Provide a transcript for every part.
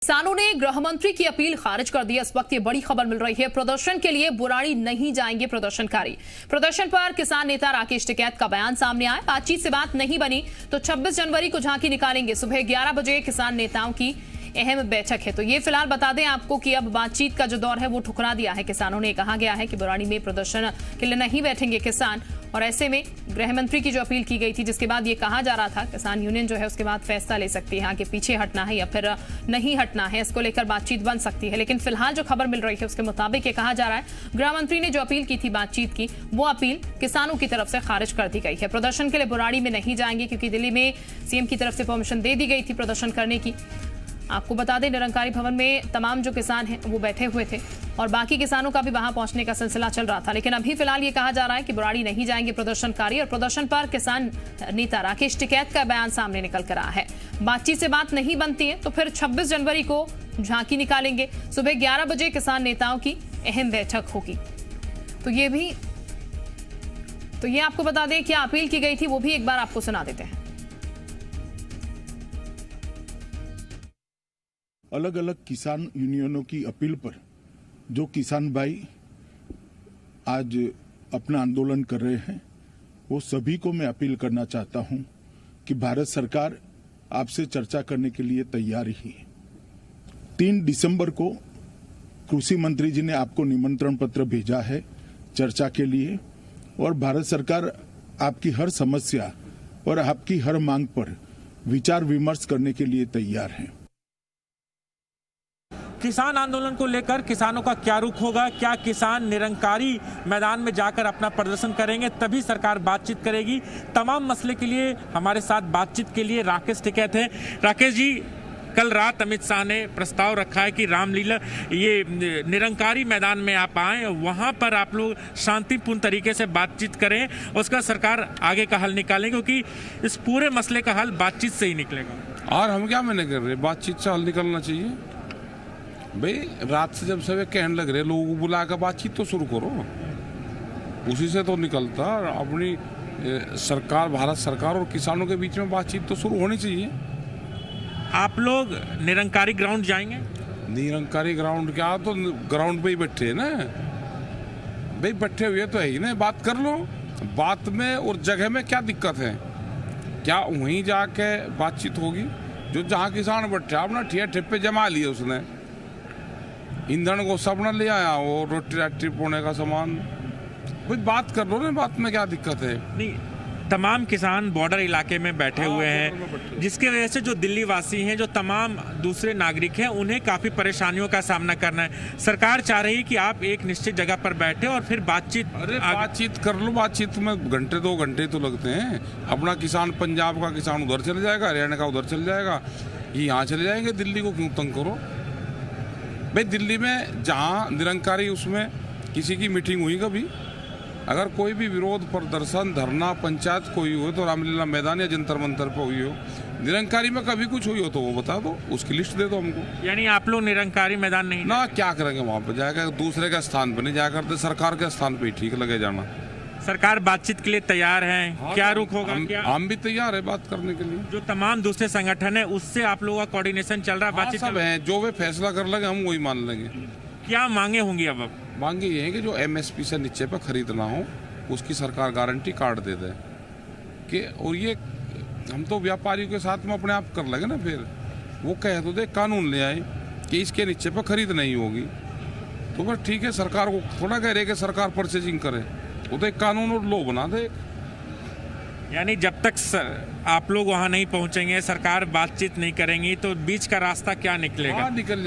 किसानों ने गृह मंत्री की अपील खारिज कर दी। इस वक्त ये बड़ी खबर मिल रही है। प्रदर्शन के लिए बुराड़ी नहीं जाएंगे प्रदर्शनकारी। प्रदर्शन पर किसान नेता राकेश टिकैत का बयान सामने आया। बातचीत से बात नहीं बनी तो 26 जनवरी को झांकी निकालेंगे। सुबह 11 बजे किसान नेताओं की अहम बैठक है। तो ये फिलहाल बता दें आपको कि अब बातचीत का जो दौर है वो ठुकरा दिया है किसानों ने। कहा गया है कि बुराड़ी में प्रदर्शन के लिए नहीं बैठेंगे किसान। और ऐसे में गृह मंत्री की जो अपील की गई थी, जिसके बाद ये कहा जा रहा था किसान यूनियन जो है उसके बाद फैसला ले सकती है आगे पीछे हटना है या फिर नहीं हटना है, इसको लेकर बातचीत बन सकती है। लेकिन फिलहाल जो खबर मिल रही है उसके मुताबिक ये कहा जा रहा है गृह मंत्री ने जो अपील की थी बातचीत की, वो अपील किसानों की तरफ से खारिज कर दी गई है। प्रदर्शन के लिए बुराड़ी में नहीं जाएंगे क्योंकि दिल्ली में सीएम की तरफ से परमिशन दे दी गई थी प्रदर्शन करने की। आपको बता दें निरंकारी भवन में तमाम जो किसान हैं वो बैठे हुए थे और बाकी किसानों का भी वहां पहुंचने का सिलसिला चल रहा था। लेकिन अभी फिलहाल ये कहा जा रहा है कि बुराड़ी नहीं जाएंगे प्रदर्शनकारी। और प्रदर्शन पर किसान नेता राकेश टिकैत का बयान सामने निकल कर आया है। बातचीत से बात नहीं बनती है तो फिर 26 जनवरी को झांकी निकालेंगे। सुबह 11 बजे किसान नेताओं की अहम बैठक होगी। तो ये आपको बता दें क्या अपील की गई थी वो भी एक बार आपको सुना देते हैं। अलग अलग किसान यूनियनों की अपील पर जो किसान भाई आज अपना आंदोलन कर रहे हैं, वो सभी को मैं अपील करना चाहता हूं कि भारत सरकार आपसे चर्चा करने के लिए तैयार ही है। 3 दिसंबर को कृषि मंत्री जी ने आपको निमंत्रण पत्र भेजा है चर्चा के लिए और भारत सरकार आपकी हर समस्या और आपकी हर मांग पर विचार विमर्श करने के लिए तैयार है। किसान आंदोलन को लेकर किसानों का क्या रुख होगा? क्या किसान निरंकारी मैदान में जाकर अपना प्रदर्शन करेंगे तभी सरकार बातचीत करेगी? तमाम मसले के लिए हमारे साथ बातचीत के लिए राकेश टिकैत हैं। राकेश जी, कल रात अमित शाह ने प्रस्ताव रखा है कि रामलीला ये निरंकारी मैदान में आप आएँ, वहाँ पर आप लोग शांतिपूर्ण तरीके से बातचीत करें, उसका सरकार आगे का हल निकालें, क्योंकि इस पूरे मसले का हल बातचीत से ही निकलेगा। और हम क्या मैंने कर रहे, बातचीत से हल निकलना चाहिए भाई। रात से जब सब कहने लग रहे लोगों को बुला कर बातचीत तो शुरू करो, उसी से तो निकलता। अपनी सरकार, भारत सरकार और किसानों के बीच में बातचीत तो शुरू होनी चाहिए। आप लोग निरंकारी ग्राउंड जाएंगे? निरंकारी ग्राउंड क्या, तो ग्राउंड पे ही बैठे हैं ना भाई, बैठे हुए तो है ही ना। बात कर लो, बात में और जगह में क्या दिक्कत है? क्या वहीं जाके बातचीत होगी? जो जहाँ किसान बैठे अपना ठेपे जमा लिए, उसने ईंधन को सपना ले आया, वो रोटी राटी पोने का सामान, कोई बात कर लो ना, बात में क्या दिक्कत है? नहीं, तमाम किसान बॉर्डर इलाके में बैठे हुए हैं, जिसकी वजह से जो दिल्ली वासी हैं, जो तमाम दूसरे नागरिक हैं, उन्हें काफ़ी परेशानियों का सामना करना है। सरकार चाह रही है कि आप एक निश्चित जगह पर बैठे और फिर बातचीत। अरे बातचीत कर लो, बातचीत में घंटे 2 घंटे तो लगते हैं। अपना किसान, पंजाब का किसान उधर चले जाएगा, हरियाणा का उधर चले जाएगा, ये यहाँ चले जाएंगे। दिल्ली को क्यों तंग करो भाई? दिल्ली में जहाँ निरंकारी, उसमें किसी की मीटिंग हुई कभी? अगर कोई भी विरोध प्रदर्शन, धरना, पंचायत कोई हो तो रामलीला मैदान या जंतर मंतर पर हुई हो। निरंकारी में कभी कुछ हुई हो तो वो बता दो, उसकी लिस्ट दे दो हमको। यानी आप लोग निरंकारी मैदान नहीं ना, क्या करेंगे वहाँ पर जाकर? दूसरे के स्थान पर नहीं जाया करते, सरकार के स्थान पर ही ठीक लगे जाना। सरकार बातचीत के लिए तैयार है। हाँ, क्या रुख होगा? हम भी तैयार है बात करने के लिए। जो तमाम दूसरे संगठन है उससे आप लोगों का कोऑर्डिनेशन चल रहा है? बातचीत सब है, जो वे फैसला कर लगे हम वही मान लेंगे। क्या मांगे होंगी? अब मांगे ये है कि जो MSP से नीचे पर खरीदना हो उसकी सरकार गारंटी कार्ड दे दे कि, और ये हम तो व्यापारियों के साथ में अपने आप कर लगे ना, फिर वो कह तो दे, कानून ले आए कि इसके नीचे पर खरीद नहीं होगी, तो फिर ठीक है। सरकार को थोड़ा कह रहे कि सरकार परचेजिंग करे, वो तो एक कानून और लॉ बना दे। यानी जब तक आप लोग वहां नहीं पहुंचेंगे, सरकार बातचीत नहीं करेंगी, तो बीच का रास्ता क्या निकलेगा? निकल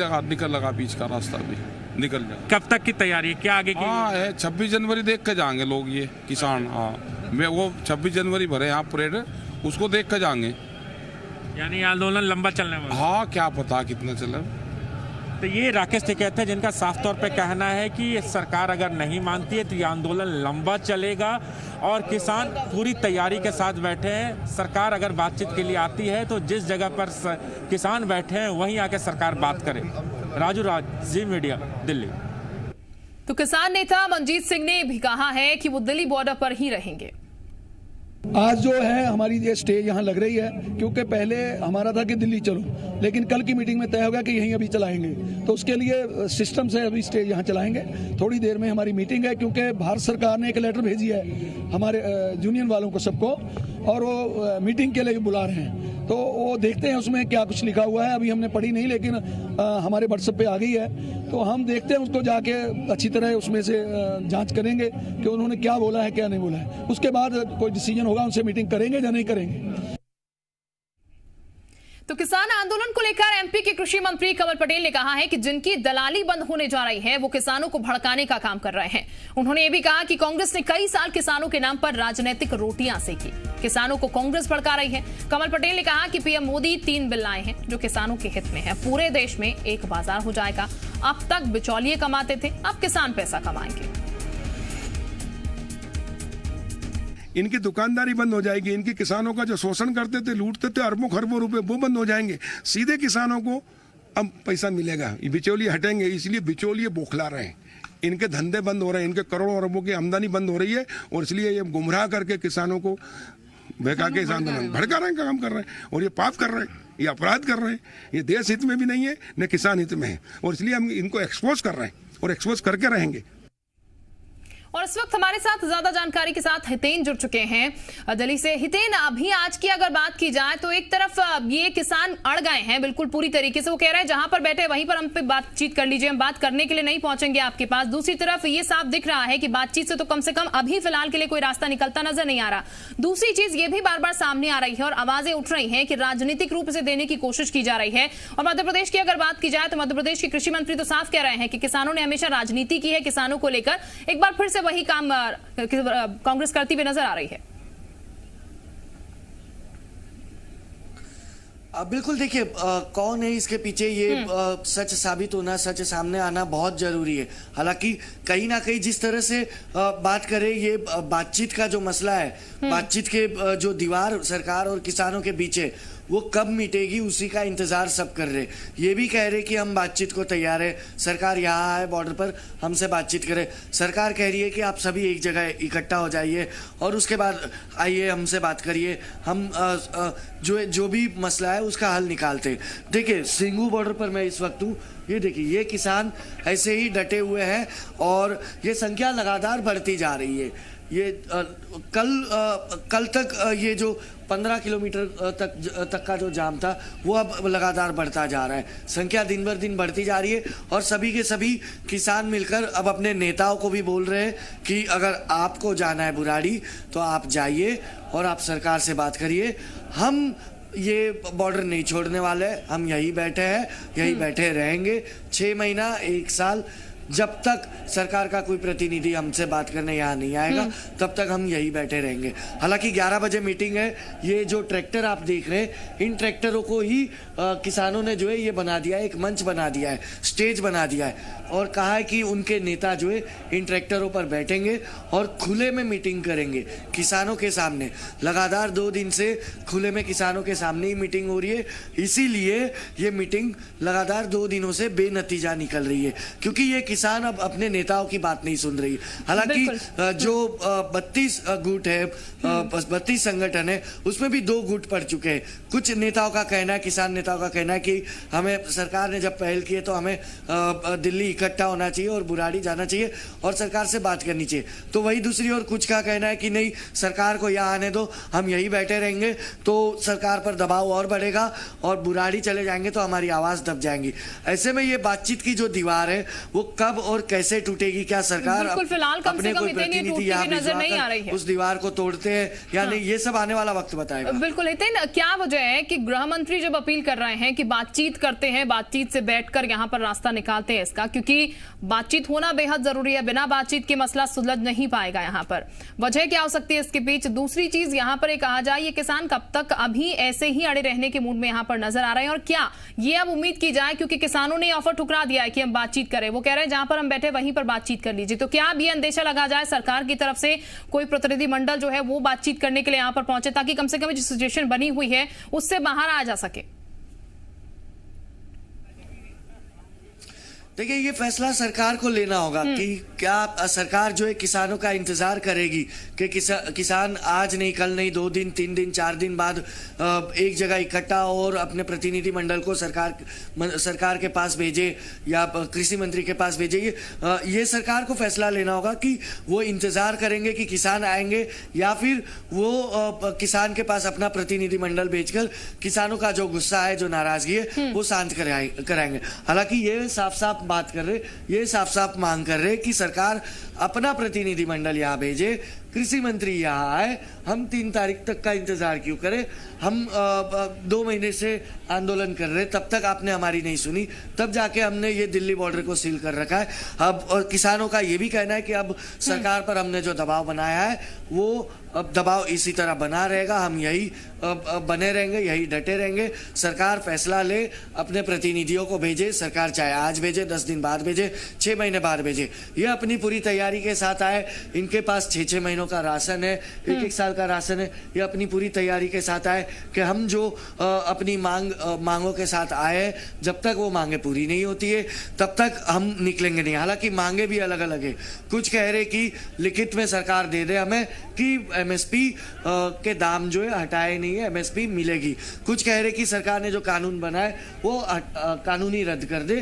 लगा बीच का रास्ता भी निकल जाएगा। कब तक की तैयारी है? क्या आगे की? है 26 जनवरी देख के जाएंगे लोग, ये किसान। हाँ, मैं वो 26 जनवरी भरे यहाँ परेड, उसको देख के जाएंगे। यानी आंदोलन लंबा चलने वाला? हाँ, क्या पता कितना चले। तो ये राकेश टिकैत है जिनका साफ तौर पे कहना है कि सरकार अगर नहीं मानती है तो ये आंदोलन लंबा चलेगा और किसान पूरी तैयारी के साथ बैठे हैं। सरकार अगर बातचीत के लिए आती है तो जिस जगह पर किसान बैठे हैं वहीं आके सरकार बात करे। राजू राज, जी मीडिया, दिल्ली। तो किसान नेता मनजीत सिंह ने भी कहा है कि वो दिल्ली बॉर्डर पर ही रहेंगे। आज जो है हमारी ये स्टेज यहाँ लग रही है, क्योंकि पहले हमारा था कि दिल्ली चलो, लेकिन कल की मीटिंग में तय हो गया कि यहीं अभी चलाएंगे, तो उसके लिए सिस्टम से अभी स्टेज यहाँ चलाएंगे। थोड़ी देर में हमारी मीटिंग है, क्योंकि भारत सरकार ने एक लेटर भेजी है हमारे यूनियन वालों को सबको, और वो मीटिंग के लिए बुला रहे हैं, तो वो देखते हैं उसमें क्या कुछ लिखा हुआ है। अभी हमने पढ़ी नहीं, लेकिन हमारे व्हाट्सएप पे आ गई है, तो हम देखते हैं उसको जाके अच्छी तरह उसमें से जांच करेंगे कि उन्होंने क्या बोला है क्या नहीं बोला है। उसके बाद कोई डिसीजन होगा, उनसे मीटिंग करेंगे या नहीं करेंगे। तो किसान आंदोलन को लेकर एमपी के कृषि मंत्री कमल पटेल ने कहा है कि जिनकी दलाली बंद होने जा रही है वो किसानों को भड़काने का काम कर रहे हैं। उन्होंने ये भी कहा कि कांग्रेस ने कई साल किसानों के नाम पर राजनीतिक रोटियां सेकी, किसानों को कांग्रेस भड़का रही है। कमल पटेल ने कहा कि पीएम मोदी 3 बिल लाए हैं जो किसानों के हित में है। पूरे देश में एक बाजार हो जाएगा। अब तक बिचौलिए कमाते थे, अब किसान पैसा कमाएंगे। इनकी दुकानदारी बंद हो जाएगी, इनकी किसानों का जो शोषण करते थे, लूटते थे अरबों खरबों रुपए, वो बंद हो जाएंगे। सीधे किसानों को अब पैसा मिलेगा, बिचौलिए हटेंगे। इसलिए बिचौलिए बौखला रहे हैं, इनके धंधे बंद हो रहे हैं, इनके करोड़ों अरबों की आमदनी बंद हो रही है, और इसलिए ये गुमराह करके किसानों को बहका के आंदोलन भड़का रहे हैं, काम कर रहे हैं, और ये पाप कर रहे हैं, ये अपराध कर रहे हैं। ये देश हित में भी नहीं है, न किसान हित में है, और इसलिए हम इनको एक्सपोज कर रहे हैं और एक्सपोज करके रहेंगे। और इस वक्त हमारे साथ ज्यादा जानकारी के साथ हितेन जुड़ चुके हैं दिल्ली से। हितेन, अभी आज की अगर बात की जाए तो एक तरफ ये किसान अड़ गए हैं बिल्कुल पूरी तरीके से। वो कह रहे हैं जहां पर बैठे वहीं पर हम पे बातचीत कर लीजिए, हम बात करने के लिए नहीं पहुंचेंगे आपके पास। दूसरी तरफ ये साफ दिख रहा है कि बातचीत से तो कम से कम अभी फिलहाल के लिए कोई रास्ता निकलता नजर नहीं आ रहा। दूसरी चीज ये भी बार बार सामने आ रही है और आवाजें उठ रही है कि राजनीतिक रूप से देने की कोशिश की जा रही है। और मध्य प्रदेश की अगर बात की जाए तो मध्य प्रदेश के कृषि मंत्री तो साफ कह रहे हैं कि किसानों ने हमेशा राजनीति की है, किसानों को लेकर एक बार फिर से वही काम कांग्रेस करती हुई नजर आ रही है। बिल्कुल, देखिए कौन है इसके पीछे, ये सच साबित होना, सच सामने आना बहुत जरूरी है। हालांकि कहीं ना कहीं जिस तरह से बात करें, ये बातचीत का जो मसला है, बातचीत के जो दीवार सरकार और किसानों के बीच है, वो कब मिटेगी उसी का इंतजार सब कर रहे। ये भी कह रहे कि हम बातचीत को तैयार है, सरकार यहाँ है बॉर्डर पर, हमसे बातचीत करे। सरकार कह रही है कि आप सभी एक जगह इकट्ठा हो जाइए और उसके बाद आइए हमसे बात करिए, हम जो भी मसला है उसका हल निकालते। देखिए सिंघू बॉर्डर पर मैं इस वक्त हूँ, ये देखिए ये किसान ऐसे ही डटे हुए हैं और ये संख्या लगातार बढ़ती जा रही है। ये कल तक ये जो 15 किलोमीटर तक का जो जाम था वो अब लगातार बढ़ता जा रहा है। संख्या दिन बर दिन बढ़ती जा रही है और सभी के सभी किसान मिलकर अब अपने नेताओं को भी बोल रहे हैं कि अगर आपको जाना है बुराड़ी तो आप जाइए और आप सरकार से बात करिए। हम ये बॉर्डर नहीं छोड़ने वाले, हम यही बैठे हैं, यही बैठे रहेंगे 6 महीना 1 साल, जब तक सरकार का कोई प्रतिनिधि हमसे बात करने यहाँ नहीं आएगा तब तक हम यही बैठे रहेंगे। हालांकि 11 बजे मीटिंग है। ये जो ट्रैक्टर आप देख रहे हैं, इन ट्रैक्टरों को ही किसानों ने जो है ये बना दिया है, एक मंच बना दिया है, स्टेज बना दिया है और कहा है कि उनके नेता जो है इन ट्रैक्टरों पर बैठेंगे और खुले में मीटिंग करेंगे किसानों के सामने। लगातार 2 दिन से खुले में किसानों के सामने ही मीटिंग हो रही है, इसीलिए ये मीटिंग लगातार 2 दिनों से बेनतीजा निकल रही है, क्योंकि ये किसान अब अपने नेताओं की बात नहीं सुन रही। हालांकि जो 32 गुट है, 32 संगठन है, उसमें भी 2 गुट पड़ चुके हैं। कुछ नेताओं का कहना है, किसान नेताओं का कहना है कि हमें सरकार ने जब पहल की है तो हमें दिल्ली इकट्ठा होना चाहिए और बुराड़ी जाना चाहिए और सरकार से बात करनी चाहिए। तो वही दूसरी ओर कुछ का कहना है कि नहीं, सरकार को यहाँ आने दो, हम यही बैठे रहेंगे तो सरकार पर दबाव और बढ़ेगा और बुराड़ी चले जाएंगे तो हमारी आवाज दब जाएंगी। ऐसे में ये बातचीत की जो दीवार है वो कब और कैसे टूटेगी, क्या सरकार अपने कोई प्रतिनिधि यहाँ भिजवाकर उस दीवार को तोड़ते हैं या नहीं, ये सब आने वाला वक्त बताएगा। बिल्कुल हितेन, क्या वजह है कि गृह मंत्री जब अपील कर रहे हैं कि बातचीत करते हैं, बातचीत से बैठकर यहाँ पर रास्ता निकालते हैं इसका, क्योंकि बातचीत होना बेहद जरूरी है, बिना बातचीत के मसला सुलझ नहीं पाएगा। यहाँ पर वजह क्या हो सकती है इसके बीच? दूसरी चीज यहाँ पर कहा जाए, ये किसान कब तक अभी ऐसे ही अड़े रहने के मूड में यहाँ पर नजर आ रहे हैं और क्या ये अब उम्मीद की जाए, क्योंकि किसानों ने ऑफर ठुकरा दिया है कि हम बातचीत करें, वो कह रहे हैं जहां पर हम बैठे वहीं पर बातचीत कर लीजिए, तो क्या अब ये अंदेशा लगा जाए सरकार की तरफ से कोई प्रतिनिधिमंडल जो है वो बातचीत करने के लिए यहाँ पर पहुंचे ताकि कम से कम जो सिचुएशन बनी हुई है उससे बाहर आ जा सके? देखिए, ये फैसला सरकार को लेना होगा कि क्या सरकार जो है किसानों का इंतजार करेगी कि किसान आज नहीं, कल नहीं, 2 दिन, 3 दिन, 4 दिन बाद एक जगह इकट्ठा और अपने प्रतिनिधि मंडल को सरकार के पास भेजे या कृषि मंत्री के पास भेजे। ये सरकार को फैसला लेना होगा कि वो इंतजार करेंगे कि किसान आएंगे या फिर वो किसान के पास अपना प्रतिनिधि मंडल भेजकर किसानों का जो गुस्सा है, जो नाराजगी है, वो शांत कराएंगे। हालांकि ये साफ साफ बात कर रहे, ये साफ साफ मांग कर रहे कि सरकार अपना प्रतिनिधि मंडल यहाँ भेजे, कृषि मंत्री यहाँ आए। हम 3 तारीख तक का इंतजार क्यों करें? हम 2 महीने से आंदोलन कर रहे, तब तक आपने हमारी नहीं सुनी, तब जाके हमने ये दिल्ली बॉर्डर को सील कर रखा है। अब और किसानों का ये भी कहना है कि अब सरकार पर हमने जो दबाव बनाया है वो अब दबाव इसी तरह बना रहेगा, हम यही बने रहेंगे, यही डटे रहेंगे। सरकार फैसला ले, अपने प्रतिनिधियों को भेजे, सरकार चाहे आज भेजे, 10 दिन बाद भेजे, 6 महीने बाद भेजे, ये अपनी पूरी तैयारी के साथ आए। इनके पास 6-6 महीनों का राशन है, 1-1 साल का राशन है। ये अपनी पूरी तैयारी के साथ आए कि हम जो अपनी मांगों के साथ आए, जब तक वो मांगे पूरी नहीं होती है तब तक हम निकलेंगे नहीं। हालांकि मांगे भी अलग अलग है। कुछ कह रहे कि लिखित में सरकार दे दे हमें कि एमएसपी के दाम जो है हटाए नहीं है, एमएसपी मिलेगी। कुछ कह रहे कि सरकार ने जो कानून बनाए वो कानूनी रद्द कर दे,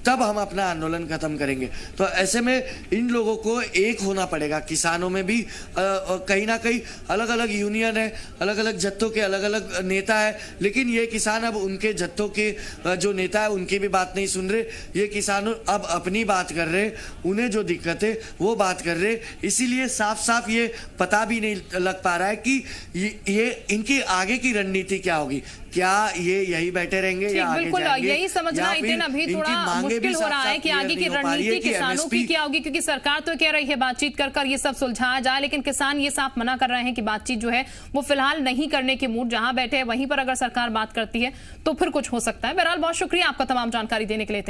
तब हम अपना आंदोलन खत्म करेंगे। तो ऐसे में इन लोगों को एक होना पड़ेगा। किसानों में भी कहीं ना कहीं अलग अलग यूनियन है, अलग अलग जत्थों के अलग अलग नेता है, लेकिन ये किसान अब उनके जत्थों के जो नेता है उनकी भी बात नहीं सुन रहे। ये किसान अब अपनी बात कर रहे, उन्हें जो दिक्कत है वो बात कर रहे। इसीलिए साफ साफ ये पता भी नहीं लग पा रहा है कि ये इनकी आगे की रणनीति क्या होगी। क्या ये यही बैठे रहेंगे या आगे बिल्कुल जाएंगे? यही समझना इतने अभी थोड़ा मुश्किल हो रहा है कि आगे की रणनीति किसानों की क्या होगी, क्योंकि सरकार तो कह रही है बातचीत कर ये सब सुलझाया जाए, लेकिन किसान ये साफ मना कर रहे हैं कि बातचीत जो है वो फिलहाल नहीं करने के मूड। जहां बैठे हैं वहीं पर अगर सरकार बात करती है तो फिर कुछ हो सकता है। बहरहाल बहुत शुक्रिया आपका तमाम जानकारी देने के लिए।